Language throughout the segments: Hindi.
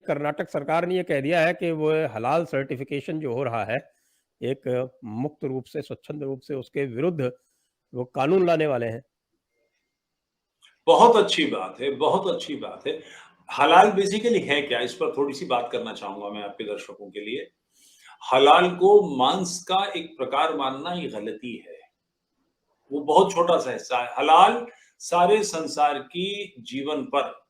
कर्नाटक सरकार ने ये कह दिया है कि वो हलाल सर्टिफिकेशन जो हो रहा है, एक मुक्त रूप से, स्वच्छंद रूप से उसके विरुद्ध वो कानून लाने वाले हैं। बहुत अच्छी बात है, बहुत अच्छी बात है। हलाल बेसिकली है क्या? इस पर थोड़ी-सी बात करना चाहूँगा मैं आपके दर्शकों के लिए। हलाल को मांस का एक प्रकार मानना ये गलती है। वो बहुत छोटा-सा हिस्सा है। हलाल सारे संसार की जीवन पर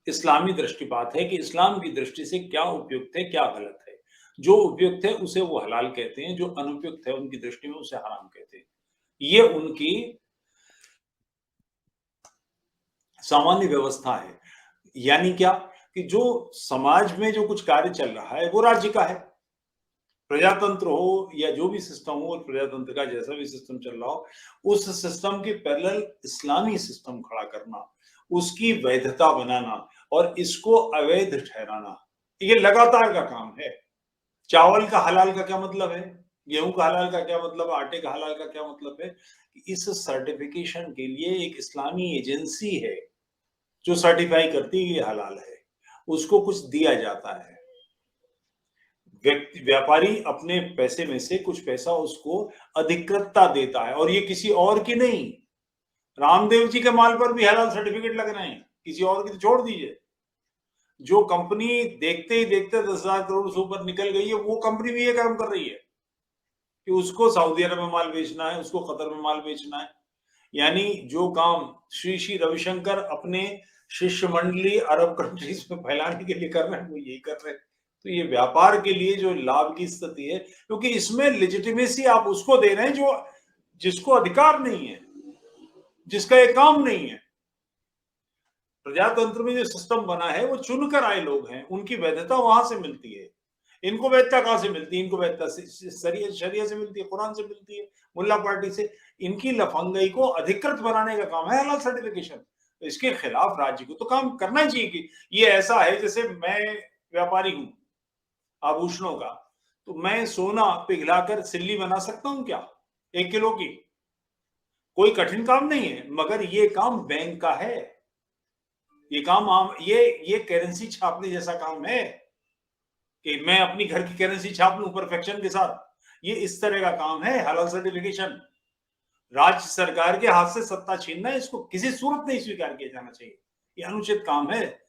इस्लामी दृष्टिपात है कि इस्लाम की दृष्टि से क्या उपयुक्त है, क्या गलत है। जो उपयुक्त है उसे वो हलाल कहते हैं, जो अनुपयुक्त है उनकी दृष्टि में उसे हराम कहते हैं। ये उनकी सामान्य व्यवस्था है। यानी क्या? कि जो समाज में जो कुछ कार्य चल रहा है वो राज्य का है। प्रजातंत्र हो या जो भी सिस्टम हो, और प्रजातंत्र का जैसा भी सिस्टम चल रहा हो, उस सिस्टम के पैरेलल इस्लामी सिस्टम खड़ा करना, उसकी वैधता बनाना और इसको अवैध ठहराना, ये लगातार का काम है। चावल का हलाल का क्या मतलब है? गेहूं का हलाल का क्या मतलब है? आटे का हलाल का क्या मतलब है? इस सर्टिफिकेशन के लिए एक इस्लामी एजेंसी है जो सर्टिफाई करती है ये हलाल है, उसको कुछ दिया जाता है। व्यक्ति व्यापारी अपने पैसे में से कुछ पैसा उसको अधिकृतता देता है, और ये किसी और की नहीं। रामदेव जी के माल पर भी हलाल सर्टिफिकेट लग रहे हैं, किसी और की तो छोड़ दीजिए। जो कंपनी देखते ही देखते 10,000 करोड़ से ऊपर निकल गई है, वो कंपनी भी ये काम कर रही है कि उसको सऊदी अरब में माल बेचना है, उसको कतर में माल बेचना है। यानी जो काम श्री श्री रविशंकर अपने शिष्य मंडली अरब कंट्रीज में फैलाने के लिए कर रहे हैं, वो यही कर रहे हैं। तो ये व्यापार के लिए जो लाभ की स्थिति है, क्योंकि इसमें लेजिटिमेसी आप उसको दे रहे हैं जो जिसको अधिकार नहीं है, जिसका ये काम नहीं है। प्रजातंत्र में जो सिस्टम बना है वो चुनकर आए लोग हैं, उनकी वैधता वहां से मिलती है। इनको वैधता कहां से मिलती है? इनको वैधता शरिया से मिलती है, कुरान से मिलती है, मुल्ला पार्टी से। इनकी लफंगई को अधिकृत बनाने का काम है हलाल सर्टिफिकेशन। तो इसके खिलाफ राज्य को तो काम करना ही चाहिए। कि ये ऐसा है जैसे मैं व्यापारी हूं आभूषणों का, तो मैं सोना पिघलाकर सिल्ली बना सकता हूं क्या 1 किलो की? कोई कठिन काम नहीं है, मगर ये काम बैंक का है। ये काम ये करेंसी छापने जैसा काम है कि मैं अपनी घर की करेंसी छाप लूं परफेक्शन के साथ। ये इस तरह का काम है हलाल सर्टिफिकेशन। राज्य सरकार के हाथ से सत्ता छीनना है, इसको किसी सूरत नहीं स्वीकार किया जाना चाहिए। ये अनुचित काम है।